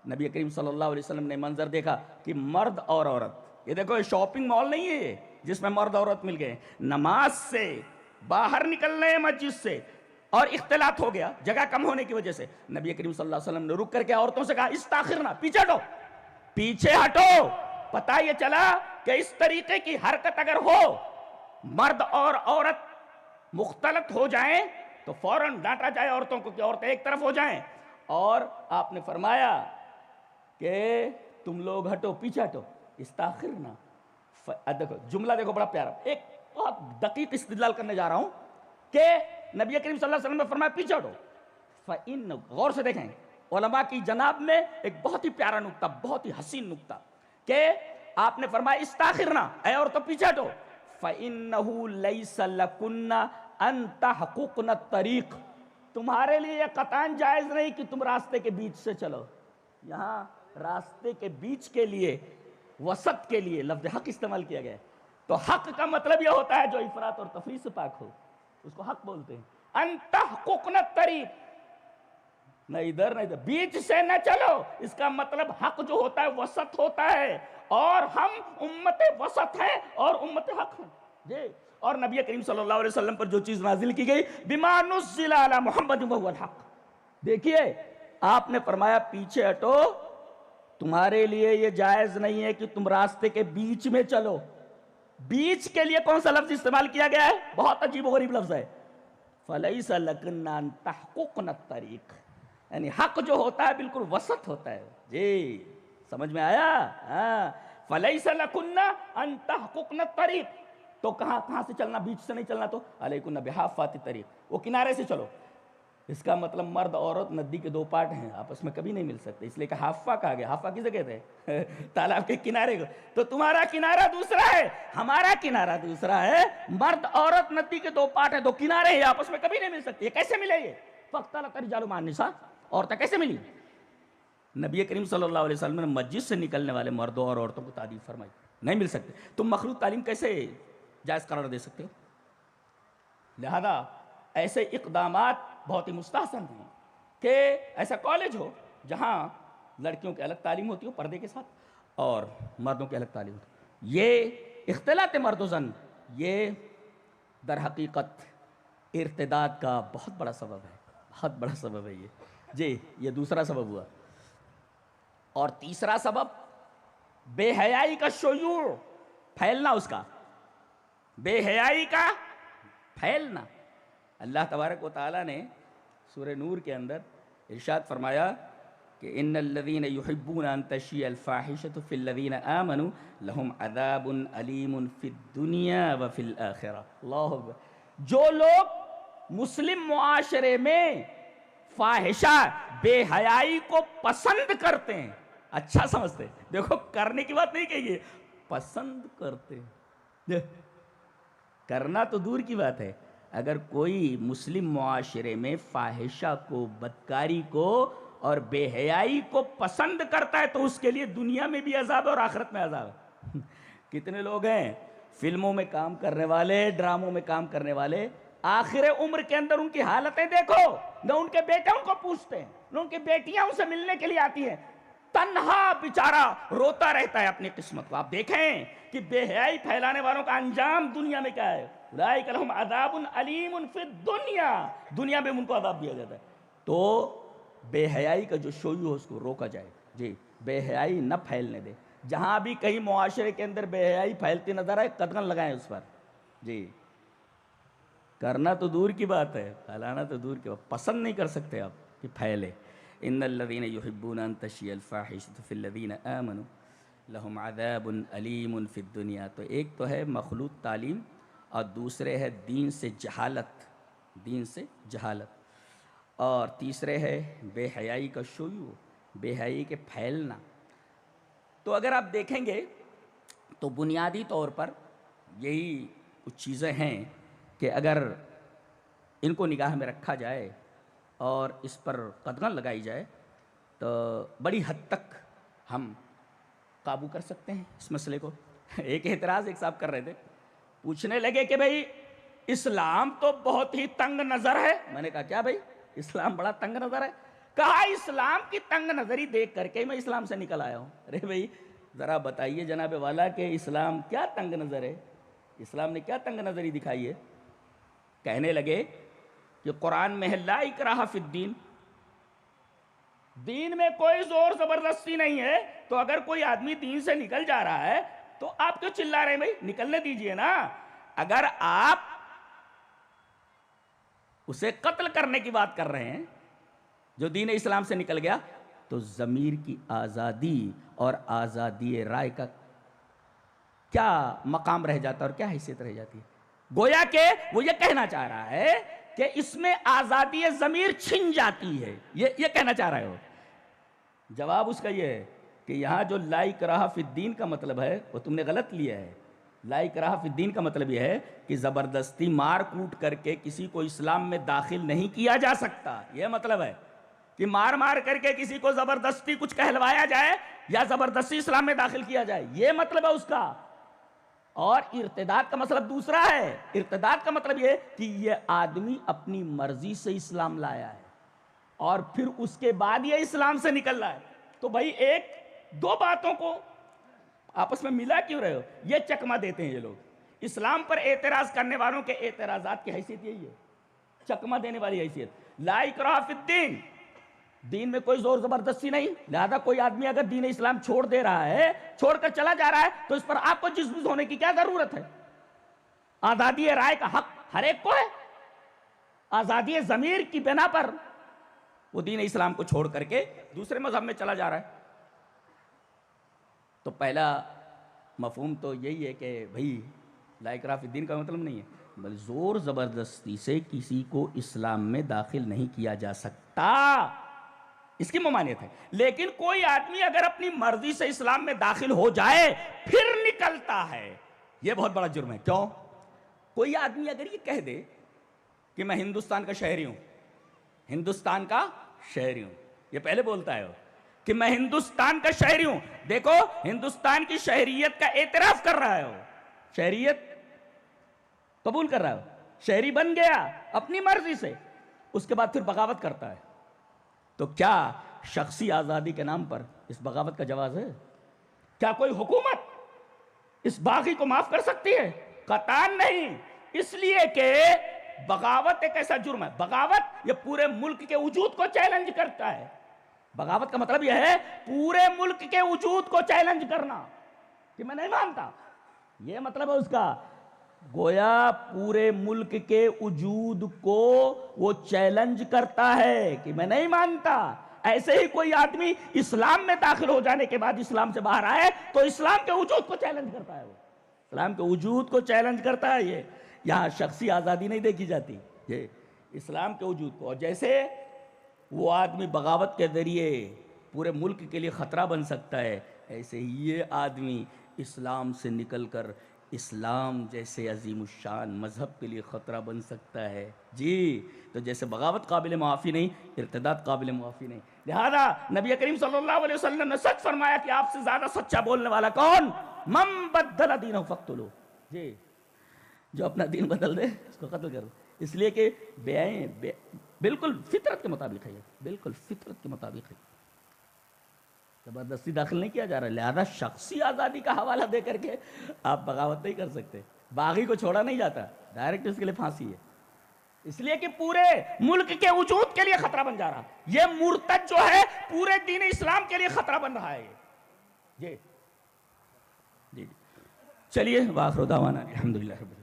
نبی کریم صلی اللہ علیہ وسلم نے منظر دیکھا کہ مرد اور عورت, یہ دیکھو یہ شاپنگ مال نہیں ہے جس میں مرد عورت مل گئے, نماز سے باہر نکل رہے ہیں مسجد سے اور اختلاط ہو گیا جگہ کم ہونے کی وجہ سے. نبی کریم صلی اللہ علیہ وسلم نے رک کر کے عورتوں سے کہا استاخرنا, پیچھے ہٹو, پیچھے ہٹو. پتہ یہ چلا کہ اس طریقے کی حرکت اگر ہو, مرد اور عورت مختلط ہو جائیں تو فوراً ڈانٹا جائے عورتوں کو کہ عورتیں ایک طرف ہو جائیں. اور آپ نے فرمایا کہ تم لوگ ہٹو, پیچھے ہٹو. استاخرنا, دیکھو جملہ دیکھو بڑا پیارا, ایک بہت دقیق استدلال کرنے جا رہا ہوں کہ نبی کریم صلی اللہ علیہ وسلم نے فرمایا پیچھے ہٹو. فإن, غور سے دیکھیں علماء کی جناب میں ایک بہت ہی پیارا نکتہ, بہت ہی حسین نکتہ, کہ آپ نے فرمایا استاخرنا, اے عورتوں پیچھے ہٹو. فإنه ليس لكن أن تحققن الطريق, تمہارے لیے یہ قطعاً جائز نہیں کہ تم راستے کے بیچ سے چلو. یہاں راستے کے بیچ کے لیے, وسط کے لیے لفظ حق استعمال کیا گیا ہے. تو حق کا مطلب یہ ہوتا ہے جو افراط اور تفریط سے پاک ہو, اس کو حق بولتے ہیں. ان تحققن الطریق, نہ ادھر نہ ادھر, بیچ سے نہ چلو. اس کا مطلب حق جو ہوتا ہے وسط ہوتا ہے, اور ہم امت وسط ہیں اور امت حق ہیں. جی, اور نبی کریم صلی اللہ علیہ وسلم پر جو چیز نازل کی گئی بما نزل علی محمد وهو الحق, دیکھیے آپ نے فرمایا پیچھے ہٹو, تمہارے لیے یہ جائز نہیں ہے کہ تم راستے کے بیچ میں چلو. بیچ کے لیے کون سا لفظ استعمال کیا گیا ہے؟ بہت عجیب و غریب لفظ ہے. فلیس لکن ان تحققن الطریق, یعنی حق جو ہوتا ہے بالکل وسط ہوتا ہے. جی سمجھ میں آیا؟ ہاں, فلیس لکن ان تحققن الطریق, تو کہاں سے چلنا؟ بیچ سے نہیں چلنا. تو علیکن بحافات الطریق, وہ کنارے سے چلو. اس کا مطلب مرد عورت ندی کے دو پارٹ ہیں, آپس میں کبھی نہیں مل سکتے, اس لیے کہ حافہ کہا گیا. حافہ کسے کہتے ہیں؟ تالاب کے کنارے کو. تو تمہارا کنارہ دوسرا ہے, ہمارا کنارہ دوسرا ہے. مرد عورت ندی کے دو پارٹ ہیں, دو کنارے ہیں, آپس میں کبھی نہیں مل سکتے. یہ کیسے ملے؟ یہ فاختلط الرجال مع النساء, عورتیں کیسے ملی؟ نبی کریم صلی اللہ علیہ وسلم نے مسجد سے نکلنے والے مردوں اور عورتوں کو تعریف فرمائی. نہیں مل سکتے. تم مخلوط تعلیم کیسے جائز قرار دے سکتے ہو؟ لہذا ایسے اقدامات بہت ہی مستحسن ہیں کہ ایسا کالج ہو جہاں لڑکیوں کی الگ تعلیم ہوتی ہو پردے کے ساتھ اور مردوں کی الگ تعلیم ہوتی. یہ اختلاط مرد و زن, یہ در حقیقت ارتداد کا بہت بڑا سبب ہے, بہت بڑا سبب ہے یہ. جی یہ دوسرا سبب ہوا. اور تیسرا سبب بے حیائی کا شیوع, پھیلنا, اس کا بے حیائی کا پھیلنا. اللہ تبارک و تعالیٰ نے سورہ نور کے اندر ارشاد فرمایا کہ ان الذین یحبون ان تشیع الفاحشۃ فی الذین آمنوا لہم عذاب علیم فی الدنیا وفی الآخرہ. اللہ اکبر. جو لوگ مسلم معاشرے میں فاحشہ بے حیائی کو پسند کرتے ہیں, اچھا سمجھتے ہیں, دیکھو کرنے کی بات نہیں کہیے, پسند کرتے ہیں. کرنا تو دور کی بات ہے, اگر کوئی مسلم معاشرے میں فاحشہ کو, بدکاری کو اور بے حیائی کو پسند کرتا ہے تو اس کے لیے دنیا میں بھی عذاب ہے اور آخرت میں عذاب ہے. کتنے لوگ ہیں فلموں میں کام کرنے والے, ڈراموں میں کام کرنے والے, آخر عمر کے اندر ان کی حالتیں دیکھو, نہ ان کے بیٹے ان کو پوچھتے ہیں, نہ ان کی بیٹیاں ان سے ملنے کے لیے آتی ہیں, تنہا بیچارہ روتا رہتا ہے اپنی قسمت کو. آپ دیکھیں کہ بے حیائی پھیلانے والوں کا انجام دنیا میں کیا ہے, اولئک لہم عذاب علیم فی الدنیا, دنیا میں ان کو عذاب دیا جاتا ہے. تو بے حیائی کا جو شویو ہے اس کو روکا جائے. جی, بے حیائی نہ پھیلنے دے. جہاں بھی کہیں معاشرے کے اندر بے حیائی پھیلتی نظر آئے قدغن لگائیں اس پر. جی, کرنا تو دور کی بات ہے, پھیلانا تو دور کی بات, پسند نہیں کر سکتے آپ کہ پھیلے. ان الذین یحبون ان تشیع الفاحشۃ فی الذین آمنوا لہم عذاب علیم فی الدنیا. تو ایک تو ہے مخلوط تعلیم اور دوسرے ہے دین سے جہالت, دین سے جہالت, اور تیسرے ہے بے حیائی کا شیوع, بے حیائی کے پھیلنا. تو اگر آپ دیکھیں گے تو بنیادی طور پر یہی کچھ چیزیں ہیں کہ اگر ان کو نگاہ میں رکھا جائے اور اس پر قدغن لگائی جائے تو بڑی حد تک ہم قابو کر سکتے ہیں اس مسئلے کو. ایک اعتراض ایک صاحب کر رہے تھے, پوچھنے لگے کہ بھئی اسلام تو بہت ہی تنگ نظر ہے. میں نے کہا کیا بھئی اسلام بڑا تنگ نظر ہے؟ کہا اسلام کی تنگ نظری دیکھ کر کے میں اسلام سے نکل آیا ہوں. ارے بھئی ذرا بتائیے جناب والا کہ اسلام کیا تنگ نظر ہے, اسلام نے کیا تنگ نظری دکھائی ہے؟ کہنے لگے کہ قرآن میں ہے لا اکراہ فی الدین, دین میں کوئی زور زبردستی نہیں ہے. تو اگر کوئی آدمی دین سے نکل جا رہا ہے تو آپ کیوں چلا رہے ہیں بھائی, نکلنے دیجئے نا. اگر آپ اسے قتل کرنے کی بات کر رہے ہیں جو دین اسلام سے نکل گیا, تو ضمیر کی آزادی اور آزادی رائے کا کیا مقام رہ جاتا ہے اور کیا حیثیت رہ جاتی ہے؟ گویا کہ وہ یہ کہنا چاہ رہا ہے کہ اس میں آزادی ضمیر چھن جاتی ہے, یہ کہنا چاہ رہا ہے وہ. جواب اس کا یہ ہے کہ یہاں جو لا اکراہ فی الدین کا مطلب ہے وہ تم نے غلط لیا ہے. لا اکراہ فی الدین کا مطلب یہ ہے کہ زبردستی مار کوٹ کر کے کسی کو اسلام میں داخل نہیں کیا جا سکتا. یہ مطلب ہے کہ مار مار کر کے کسی کو زبردستی کچھ کہلوایا جائے یا زبردستی اسلام میں داخل کیا جائے, یہ مطلب ہے اس کا. اور ارتداد کا مطلب دوسرا ہے. ارتداد کا مطلب یہ کہ یہ آدمی اپنی مرضی سے اسلام لایا ہے اور پھر اس کے بعد یہ اسلام سے نکل رہا ہے. تو بھائی ایک دو باتوں کو آپس میں ملا کیوں رہے ہو؟ یہ چکمہ دیتے ہیں یہ لوگ. اسلام پر اعتراض کرنے والوں کے اعتراضات کی حیثیت یہی ہے, چکمہ دینے والی حیثیت. لا اکراہ فی الدین, دین میں کوئی زور زبردستی نہیں, لہذا کوئی آدمی اگر دین اسلام چھوڑ دے رہا ہے, چھوڑ کر چلا جا رہا ہے, تو اس پر آپ کو جزبز ہونے کی کیا ضرورت ہے؟ آزادی رائے کا حق ہر ایک کو ہے. آزادی ضمیر کی بنا پر وہ دین اسلام کو چھوڑ کر کے دوسرے مذہب میں چلا جا رہا ہے. تو پہلا مفہوم تو یہی ہے کہ بھئی لا اکراہ فی الدین کا مطلب نہیں ہے بلکہ زور زبردستی سے کسی کو اسلام میں داخل نہیں کیا جا سکتا, اس کی ممانعت ہے. لیکن کوئی آدمی اگر اپنی مرضی سے اسلام میں داخل ہو جائے پھر نکلتا ہے, یہ بہت بڑا جرم ہے. کیوں؟ کوئی آدمی اگر یہ کہہ دے کہ میں ہندوستان کا شہری ہوں, ہندوستان کا شہری ہوں, یہ پہلے بولتا ہے وہ کہ میں ہندوستان کا شہری ہوں. دیکھو ہندوستان کی شہریت کا اعتراف کر رہا ہے, وہ شہریت قبول کر رہا ہے, شہری بن گیا اپنی مرضی سے, اس کے بعد پھر بغاوت کرتا ہے. تو کیا شخصی آزادی کے نام پر اس بغاوت کا جواز ہے؟ کیا کوئی حکومت اس باغی کو معاف کر سکتی ہے؟ قطعاً نہیں. اس لیے کہ بغاوت ایک ایسا جرم ہے, بغاوت یہ پورے ملک کے وجود کو چیلنج کرتا ہے. بغاوت کا مطلب یہ ہے پورے ملک کے وجود کو چیلنج کرنا کہ میں نہیں مانتا, یہ مطلب ہے اس کا. گویا پورے ملک کے وجود کو وہ چیلنج کرتا ہے کہ میں نہیں مانتا. ایسے ہی کوئی آدمی اسلام میں داخل ہو جانے کے بعد اسلام سے باہر آئے تو اسلام کے وجود کو چیلنج کرتا ہے. وہ اسلام کے وجود کو چیلنج کرتا ہے. یہ یہاں شخصی آزادی نہیں دیکھی جاتی، یہ اسلام کے وجود کو. اور جیسے وہ آدمی بغاوت کے ذریعے پورے ملک کے لیے خطرہ بن سکتا ہے، ایسے ہی یہ آدمی اسلام سے نکل کر اسلام جیسے عظیم الشان مذہب کے لیے خطرہ بن سکتا ہے. جی تو جیسے بغاوت قابل معافی نہیں، ارتداد قابل معافی نہیں. لہذا نبی کریم صلی اللہ علیہ وسلم نے سچ فرمایا کہ آپ سے زیادہ سچا بولنے والا کون؟ من بدل دینہ فاقتلوہ. جی جو اپنا دین بدل دے اس کو قتل کرو. اس لیے کہ بالکل فطرت کے مطابق ہے، بالکل فطرت کے مطابق ہے، زبردستی داخل نہیں کیا جا رہا. لہذا شخصی آزادی کا حوالہ دے کر کے آپ بغاوت نہیں کر سکتے. باغی کو چھوڑا نہیں جاتا، ڈائریکٹ اس کے لیے پھانسی ہے. اس لیے کہ پورے ملک کے وجود کے لیے خطرہ بن جا رہا. یہ مرتد جو ہے پورے دین اسلام کے لیے خطرہ بن رہا ہے. جی جی چلیے وآخر دعوانا الحمدللہ رب العالمین.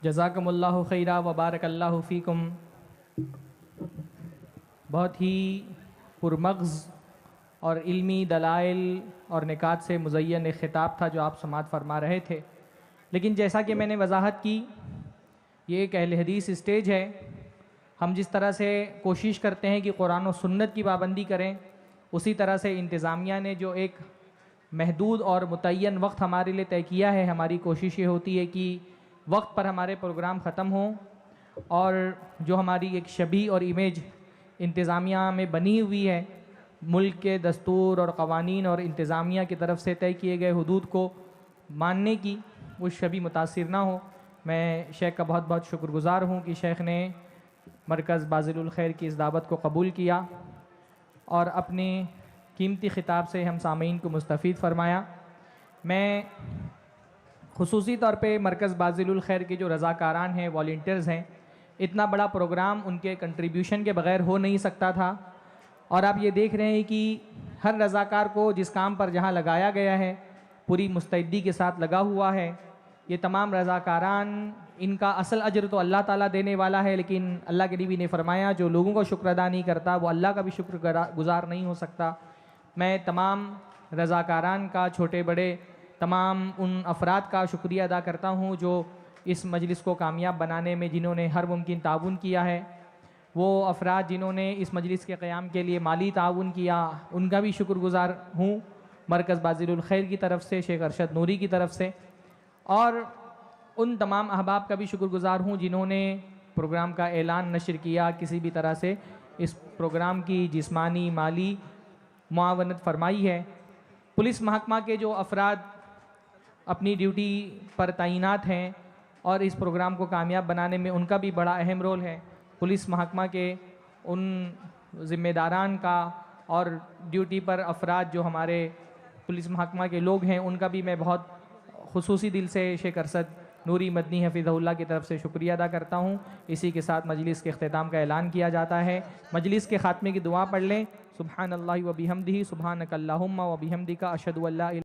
جزاکم اللہ خیرہ وبارک اللہ فیکم. بہت ہی پرمغز اور علمی دلائل اور نکات سے مزین ایک خطاب تھا جو آپ سماعت فرما رہے تھے. لیکن جیسا کہ میں نے وضاحت کی، یہ ایک اہل حدیث اسٹیج ہے. ہم جس طرح سے کوشش کرتے ہیں کہ قرآن و سنت کی پابندی کریں، اسی طرح سے انتظامیہ نے جو ایک محدود اور متعین وقت ہمارے لیے طے کیا ہے، ہماری کوشش یہ ہوتی ہے کہ وقت پر ہمارے پروگرام ختم ہوں. اور جو ہماری ایک شبیہ اور امیج انتظامیہ میں بنی ہوئی ہے، ملک کے دستور اور قوانین اور انتظامیہ کی طرف سے طے کیے گئے حدود کو ماننے کی، وہ شبیہ متاثر نہ ہو. میں شیخ کا بہت بہت شکر گزار ہوں کہ شیخ نے مرکز باذل الخیر کی اس دعوت کو قبول کیا اور اپنے قیمتی خطاب سے ہم سامعین کو مستفید فرمایا. میں خصوصی طور پہ مرکز باذل الخیر کے جو رضاکاران ہیں، والنٹیئرز ہیں، اتنا بڑا پروگرام ان کے کنٹریبیوشن کے بغیر ہو نہیں سکتا تھا. اور آپ یہ دیکھ رہے ہیں کہ ہر رضاکار کو جس کام پر جہاں لگایا گیا ہے پوری مستعدی کے ساتھ لگا ہوا ہے. یہ تمام رضاکاران، ان کا اصل اجر تو اللہ تعالیٰ دینے والا ہے، لیکن اللہ کے نبی نے فرمایا جو لوگوں کو شکر ادا نہیں کرتا وہ اللہ کا بھی شکر گزار نہیں ہو سکتا. میں تمام رضاکاران کا، چھوٹے بڑے تمام ان افراد کا شکریہ ادا کرتا ہوں جو اس مجلس کو کامیاب بنانے میں جنہوں نے ہر ممکن تعاون کیا ہے. وہ افراد جنہوں نے اس مجلس کے قیام کے لیے مالی تعاون کیا، ان کا بھی شکر گزار ہوں مرکز باذل الخیر کی طرف سے، شیخ ارشد نوری کی طرف سے. اور ان تمام احباب کا بھی شکر گزار ہوں جنہوں نے پروگرام کا اعلان نشر کیا، کسی بھی طرح سے اس پروگرام کی جسمانی مالی معاونت فرمائی ہے. پولیس محکمہ کے جو افراد اپنی ڈیوٹی پر تعینات ہیں اور اس پروگرام کو کامیاب بنانے میں ان کا بھی بڑا اہم رول ہے. پولیس محکمہ کے ان ذمہ داران کا اور ڈیوٹی پر افراد جو ہمارے پولیس محکمہ کے لوگ ہیں، ان کا بھی میں بہت خصوصی دل سے شیخ ارشد نوری مدنی حفظہ اللہ کی طرف سے شکریہ ادا کرتا ہوں. اسی کے ساتھ مجلس کے اختتام کا اعلان کیا جاتا ہے. مجلس کے خاتمے کی دعا پڑھ لیں. سبحان اللہ و بحمدہ، سبحانک اللہم و بحمدک، اشہد ان لا الہ